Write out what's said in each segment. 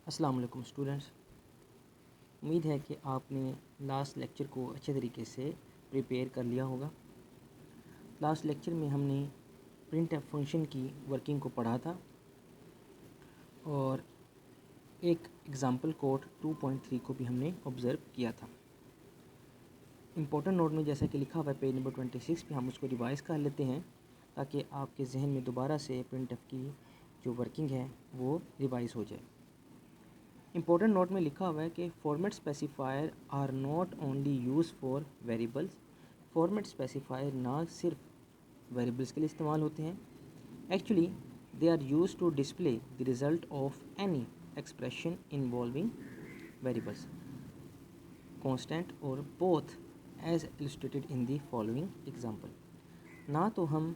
अस्सलाम वालेकुम स्टूडेंट्स। उम्मीद है कि आपने लास्ट लेक्चर को अच्छे तरीके से प्रिपेयर कर लिया होगा। लास्ट लेक्चर में हमने प्रिंट एफ फंक्शन की वर्किंग को पढ़ा था और एक एग्ज़ाम्पल कोड 2.3 को भी हमने ऑब्ज़र्व किया था। इम्पोर्टेंट नोट में जैसा कि लिखा हुआ है पेज नंबर 26 पे, हम उसको रिवाइज़ कर लेते हैं ताकि आपके जहन में दोबारा से प्रिंट एफ की जो वर्किंग है वो रिवाइज़ हो जाए। इंपॉर्टेंट नोट में लिखा हुआ है कि format specifier are not only use for variables. Format specifier ना सिर्फ वेरिएबल्स के लिए इस्तेमाल होते हैं, actually they are use to display the result of any expression involving variables constant और both as illustrated in the following example. ना तो हम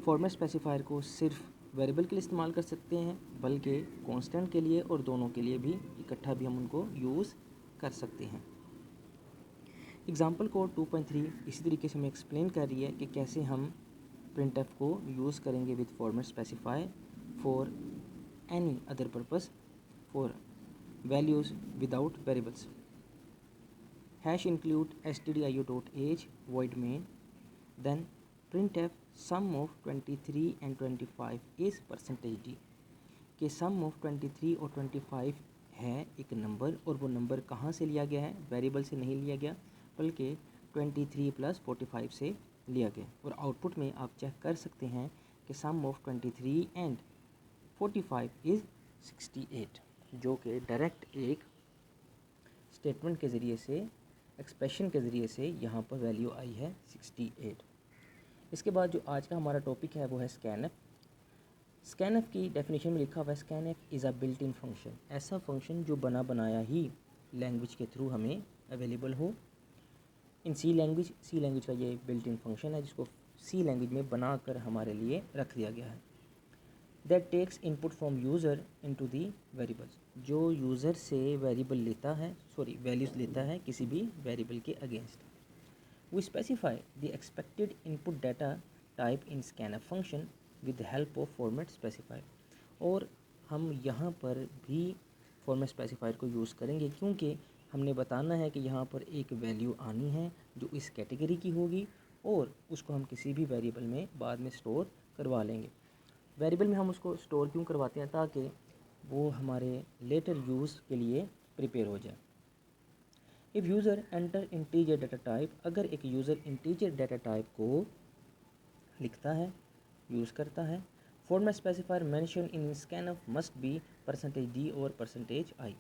फॉर्मेट स्पेसिफायर को सिर्फ वेरिएबल के लिए इस्तेमाल कर सकते हैं बल्कि कांस्टेंट के लिए और दोनों के लिए भी इकट्ठा भी हम उनको यूज़ कर सकते हैं। एग्जाम्पल कोड 2.3 इसी तरीके से हमें एक्सप्लेन कर रही है कि कैसे हम प्रिंटफ को यूज़ करेंगे with format specifier for any other purpose for values without variables. Hash include stdio.age void main, then printf sum of 23 and 25 is percentage d कि सम ऑफ 23 और 25 है एक नंबर और वो नंबर कहाँ से लिया गया है, वेरिएबल से नहीं लिया गया बल्कि 23 प्लस 45 से लिया गया। और आउटपुट में आप चेक कर सकते हैं कि सम ऑफ 23 एंड 45 इज़ 68, जो कि डायरेक्ट एक स्टेटमेंट के ज़रिए से, एक्सप्रेशन के ज़रिए से यहाँ पर वैल्यू आई है 68। इसके बाद जो आज का हमारा टॉपिक है वो है स्कैनफ। स्कैनफ की डेफिनेशन में लिखा हुआ है scanf is a built in function, ऐसा फंक्शन जो बना बनाया ही लैंग्वेज के थ्रू हमें अवेलेबल हो। इन सी लैंग्वेज का ये बिल्ट इन फंक्शन है जिसको सी लैंग्वेज में बना कर हमारे लिए रख दिया गया है। That takes input from user into the variables, जो यूज़र से वेरिएबल लेता है, वैल्यूज़ लेता है किसी भी वेरिएबल के against. We specify the expected input data type in scanf function with the help of format specifier। और हम यहाँ पर भी format specifier को यूज़ करेंगे क्योंकि हमने बताना है कि यहाँ पर एक वैल्यू आनी है जो इस कैटेगरी की होगी और उसको हम किसी भी वेरिएबल में बाद में स्टोर करवा लेंगे। वेरिएबल में हम उसको स्टोर क्यों करवाते हैं, ताकि वो हमारे लेटर यूज़ के लिए प्रिपेयर हो जाए। If user enter integer data type, अगर एक यूज़र इंटीजर डाटा टाइप को लिखता है, यूज़ करता है, format specifier mention in scanf must be %d और %i।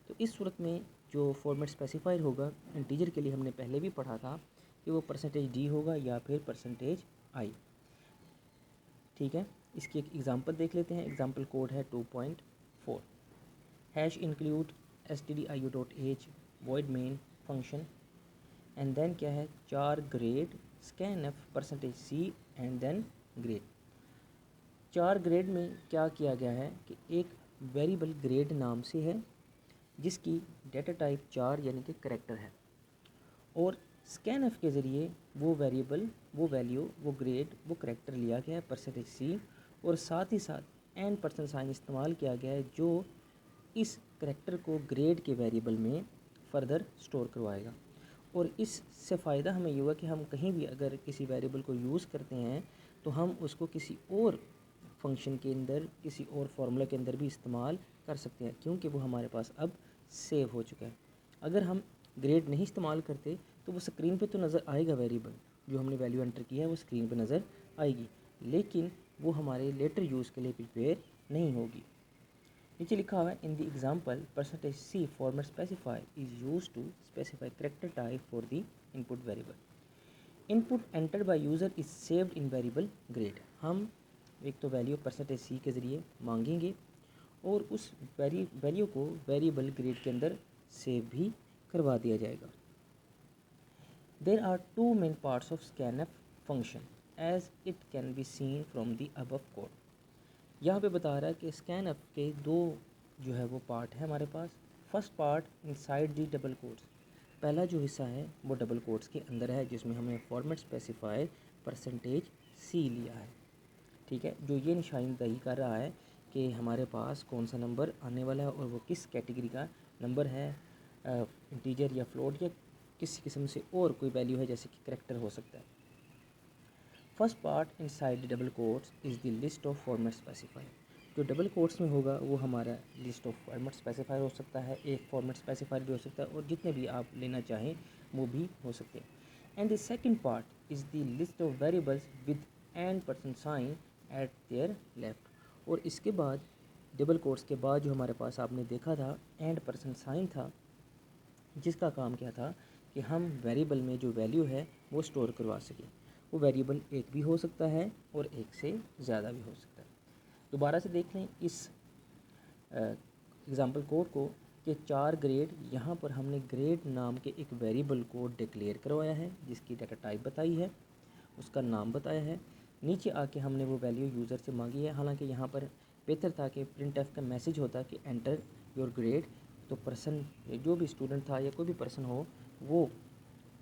तो इस सूरत में जो फॉर्मेट स्पेसिफायर होगा इंटीजर के लिए, हमने पहले भी पढ़ा था कि वो %d होगा या फिर %i। ठीक है, इसकी एक एग्ज़ाम्पल देख लेते हैं। एग्ज़ाम्पल कोड है 2.4। Hash include stdio.age void main function and then क्या है, 4 grade scanf %c and then grade. 4 grade में क्या किया गया है कि एक वेरिएबल ग्रेड नाम से है जिसकी डाटा टाइप 4 यानी कि करेक्टर है, और स्कैनफ के ज़रिए वो वेरिएबल, वो वैल्यू, वो ग्रेड, वो करेक्टर लिया गया है %c, और साथ ही साथ एंड परसेंट साइन इस्तेमाल किया गया है जो इस करेक्टर को ग्रेड के वेरिएबल में फ़र्दर स्टोर करवाएगा। और इससे फ़ायदा हमें ये हुआ कि हम कहीं भी अगर किसी वेरिएबल को यूज़ करते हैं तो हम उसको किसी और फंक्शन के अंदर, किसी और फार्मूला के अंदर भी इस्तेमाल कर सकते हैं क्योंकि वो हमारे पास अब सेव हो चुका है। अगर हम ग्रेड नहीं इस्तेमाल करते तो वो स्क्रीन पे तो नज़र आएगा, वेरिएबल जो हमने वैल्यू एंटर की है वो स्क्रीन पे नज़र आएगी, लेकिन वो हमारे लेटर यूज़ के लिए प्रिपेयर नहीं होगी। नीचे लिखा हुआ है in the example %c format specifier is use to specify character type for the input variable. Input enter by user is saved in variable grade. हम एक तो वैल्यू %c के ज़रिए मांगेंगे और उस वैल्यू को वेरिएबल ग्रेड के अंदर सेव भी करवा दिया जाएगा। There are 2 main parts of scanf function as it can be seen from the above code. यहाँ पे बता रहा है कि स्कैनफ के 2 जो है वो पार्ट है हमारे पास। First part inside the double quotes, पहला जो हिस्सा है वो डबल कोट्स के अंदर है जिसमें हमने फॉर्मेट स्पेसिफायर %c लिया है। ठीक है, जो ये निशानदही कर रहा है कि हमारे पास कौन सा नंबर आने वाला है और वो किस कैटेगरी का नंबर है, इंटीजर या फ्लोट या किसी किस्म से और कोई वैल्यू है, जैसे कि करैक्टर हो सकता है। First part inside double quotes is the list of format specifier. जो डबल कोट्स में होगा वो हमारा लिस्ट ऑफ फॉर्मेट स्पेसिफायर हो सकता है, एक फॉर्मेट स्पेसिफायर भी हो सकता है, और जितने भी आप लेना चाहें वो भी हो सकते हैं। And the second part is the list of variables with and percent sign at their left. और इसके बाद डबल कोट्स के बाद जो हमारे पास आपने देखा था एंड परसेंट साइन था, जिसका काम क्या था कि हम वेरिएबल में जो वैल्यू है वो स्टोर करवा सकें। वो वेरिएबल एक भी हो सकता है और एक से ज़्यादा भी हो सकता है। दोबारा से देख लें इस एग्ज़ाम्पल कोड को कि 4 ग्रेड, यहाँ पर हमने ग्रेड नाम के एक वेरिएबल को डिक्लेयर करवाया है, जिसकी डाटा टाइप बताई है, उसका नाम बताया है। नीचे आके हमने वो वैल्यू यूज़र से मांगी है। हालांकि यहाँ पर बेहतर था कि प्रिंट एफ का मैसेज होता कि एंटर योर ग्रेड, तो पर्सन जो भी स्टूडेंट था या कोई भी पर्सन हो वो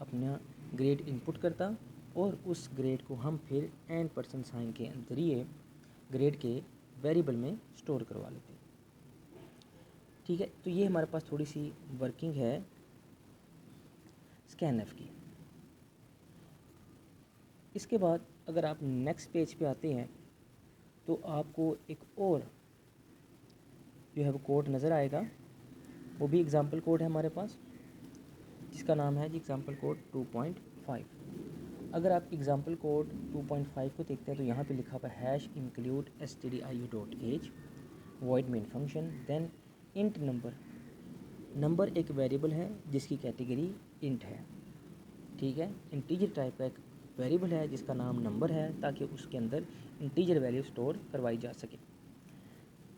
अपना ग्रेड इनपुट करता और उस ग्रेड को हम फिर एंड परसेंट साइन के जरिए ग्रेड के वेरिएबल में स्टोर करवा लेते हैं। ठीक है, तो ये हमारे पास थोड़ी सी वर्किंग है स्कैनएफ की। इसके बाद अगर आप नेक्स्ट पेज पे आते हैं तो आपको एक और जो है वो कोड नज़र आएगा, वो भी एग्ज़ाम्पल कोड है हमारे पास, जिसका नाम है जी एग्ज़ाम्पल कोड 2.5। अगर आप एग्ज़ाम्पल कोड 2.5 को देखते हैं तो यहाँ पे लिखा हुआ है hash include stdio.age void main function then int number. Number एक वेरिएबल है जिसकी कैटेगरी इंट है। ठीक है, इंटीजर टाइप का एक वेरिएबल है जिसका नाम नंबर है, ताकि उसके अंदर इंटीजर वैल्यू स्टोर करवाई जा सके।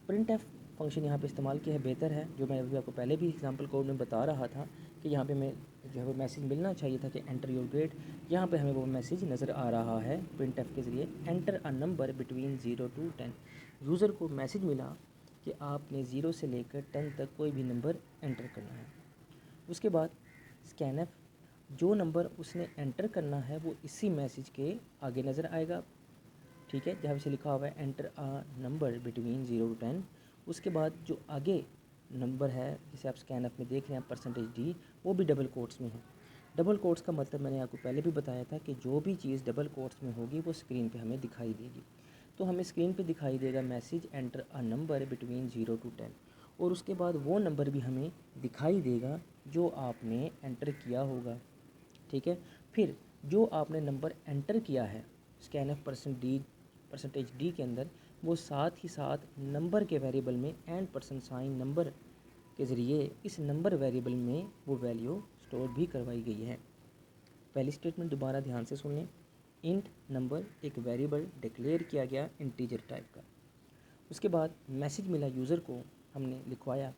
प्रिंट एफ फंक्शन यहाँ पे इस्तेमाल किया है, बेहतर है, जो मैं अभी आपको पहले भी एग्जांपल कोड में बता रहा था कि यहाँ पे मैं जो है वो मैसेज मिलना चाहिए था कि एंटर योर ग्रेड। यहाँ पे हमें वो मैसेज नज़र आ रहा है प्रिंट एफ के ज़रिए, enter a number between 0 to 10। User को मैसेज मिला कि आपने 0 से लेकर 10 तक कोई भी नंबर एंटर करना है। उसके बाद स्कैनएफ जो नंबर उसने एंटर करना है वो इसी मैसेज के आगे नज़र आएगा। ठीक है, जहाँ से लिखा हुआ है enter a number between 0 to 10। उसके बाद जो आगे नंबर है जिसे आप स्कैनएफ में देख रहे हैं %d, वो भी डबल कोट्स में है। डबल कोट्स का मतलब मैंने आपको पहले भी बताया था कि जो भी चीज़ डबल कोट्स में होगी वो स्क्रीन पे हमें दिखाई देगी। तो हमें स्क्रीन पे दिखाई देगा message enter a number between 0 to 10, और उसके बाद वो नंबर भी हमें दिखाई देगा जो आपने एंटर किया होगा। ठीक है, फिर जो आपने नंबर एंटर किया है स्कैनएफ %d के अंदर, वो साथ ही साथ नंबर के वेरिएबल में एंड परसेंट साइन नंबर के ज़रिए इस नंबर वेरिएबल में वो वैल्यू स्टोर भी करवाई गई है। पहली स्टेटमेंट दोबारा ध्यान से सुन लें। इंट नंबर एक वेरिएबल डिक्लेयर किया गया इंटीजर टाइप का। उसके बाद मैसेज मिला यूज़र को, हमने लिखवाया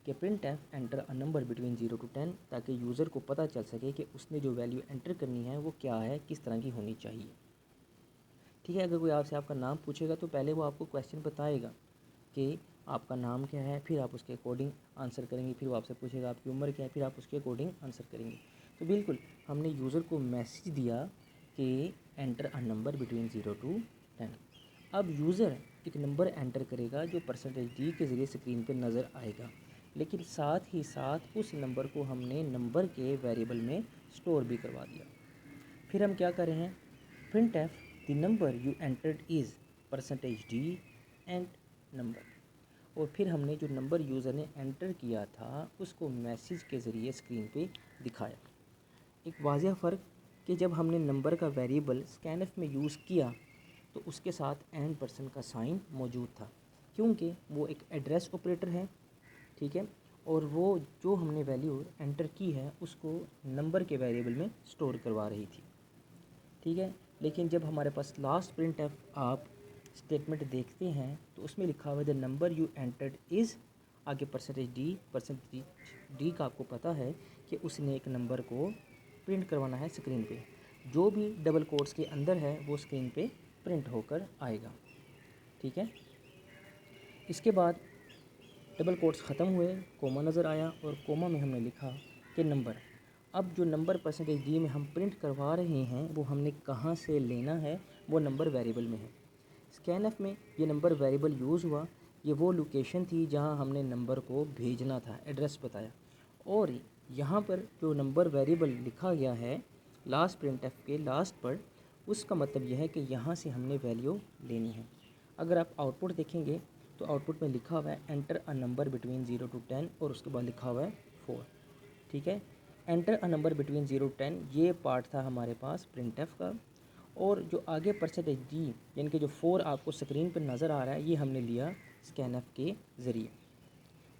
कि print F enter a number between 0 to 10, ताकि यूज़र को पता चल सके कि उसने जो वैल्यू एंटर करनी है वो क्या है, किस तरह की होनी चाहिए। ठीक है, अगर कोई आपसे आपका नाम पूछेगा तो पहले वो आपको क्वेश्चन बताएगा कि आपका नाम क्या है, फिर आप उसके अकॉर्डिंग आंसर करेंगे, फिर वो आपसे पूछेगा आपकी उम्र क्या है, फिर आप उसके अकॉर्डिंग आंसर करेंगे। तो बिल्कुल हमने यूज़र को मैसेज दिया कि enter a number between 0 to 10। अब यूज़र एक नंबर एंटर करेगा जो %d के ज़रिए स्क्रीन पर नज़र आएगा, लेकिन साथ ही साथ उस नंबर को हमने नंबर के वेरिएबल में स्टोर भी करवा दिया। फिर हम क्या कर रहे हैं, print F the number you entered is %d and number, और फिर हमने जो नंबर यूज़र ने एंटर किया था उसको मैसेज के ज़रिए स्क्रीन पे दिखाया। एक वाज़िह फ़र्क कि जब हमने नंबर का वेरिएबल स्कैनएफ में यूज़ किया तो उसके साथ एंड परसेंट का साइन मौजूद था, क्योंकि वो एक एड्रेस ऑपरेटर है। ठीक है, और वो जो हमने वैल्यू एंटर की है उसको नंबर के वेरिएबल में स्टोर करवा रही थी। ठीक है, लेकिन जब हमारे पास लास्ट प्रिंट एफ आप स्टेटमेंट देखते हैं तो उसमें लिखा हुआ है the number you entered is, आगे %d का आपको पता है कि उसने एक नंबर को प्रिंट करवाना है स्क्रीन पे। जो भी डबल कोट्स के अंदर है वो स्क्रीन पे प्रिंट होकर आएगा। ठीक है, इसके बाद डबल कोट्स ख़त्म हुए, कोमा नज़र आया और कोमा में हमने लिखा कि नंबर। अब जो नंबर %d में हम प्रिंट करवा रहे हैं वो हमने कहाँ से लेना है, वो नंबर वेरिएबल में है। स्कैनएफ में ये नंबर वेरिएबल यूज़ हुआ ये वो लोकेशन थी जहाँ हमने नंबर को भेजना था, एड्रेस बताया। और यहाँ पर जो नंबर वेरिएबल लिखा गया है लास्ट प्रिंटफ के लास्ट पर, उसका मतलब यह है कि यहाँ से हमने वैल्यू लेनी है। अगर आप आउटपुट देखेंगे तो आउटपुट में लिखा हुआ है enter a number between 0 to 10 और उसके बाद लिखा हुआ है 4। ठीक है, enter a number between 0 to 10 ये पार्ट था हमारे पास प्रिंटफ का। और जो आगे परसेंटेज डी यानी कि जो 4 आपको स्क्रीन पर नज़र आ रहा है, ये हमने लिया स्कैनफ के ज़रिए।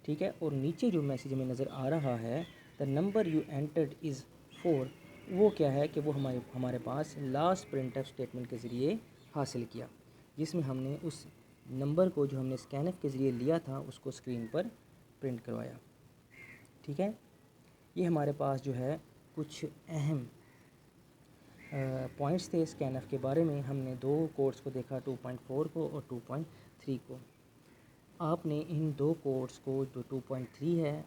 ठीक है, और नीचे जो मैसेज हमें नज़र आ रहा है the number you entered is 4, वो क्या है कि वो हमारे पास लास्ट प्रिंटफ स्टेटमेंट के ज़रिए हासिल किया, जिसमें हमने उस नंबर को जो हमने स्कैनफ के ज़रिए लिया था उसको स्क्रीन पर प्रिंट करवाया। ठीक है, ये हमारे पास जो है कुछ अहम पॉइंट्स थे स्कैनफ के बारे में। हमने दो कोड्स को देखा, 2.4 को और 2.3 को। आपने इन दो कोड्स को, जो 2.3 है,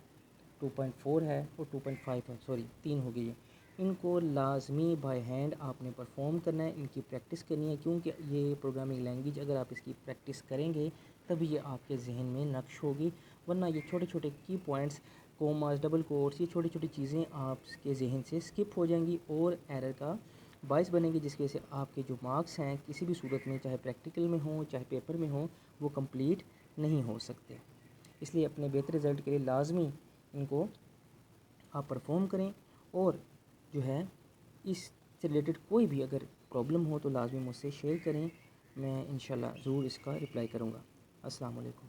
2.4 है और 2.5 है, सॉरी 3 हो गई है, इनको लाजमी बाय हैंड आपने परफॉर्म करना है, इनकी प्रैक्टिस करनी है, क्योंकि ये प्रोग्रामिंग लैंग्वेज अगर आप इसकी प्रैक्टिस करेंगे तभी ये आपके जहन में नक्श होगी, वरना ये छोटे छोटे की पॉइंट्स, कोमास, डबल कोट्स, ये छोटी छोटी चीज़ें आपके जहन से स्किप हो जाएंगी और एरर का बायस बनेगी, जिसकी वजह से आपके जो मार्क्स हैं किसी भी सूरत में, चाहे प्रैक्टिकल में हो चाहे पेपर में हो, वो कंप्लीट नहीं हो सकते। इसलिए अपने बेहतर रिज़ल्ट के लिए लाजमी इनको आप परफॉर्म करें, और जो है इससे रिलेटेड कोई भी अगर प्रॉब्लम हो तो लाजमी मुझसे शेयर करें, मैं इंशाल्लाह ज़रूर इसका रिप्लाई करूँगा। अस्सलाम वालेकुम।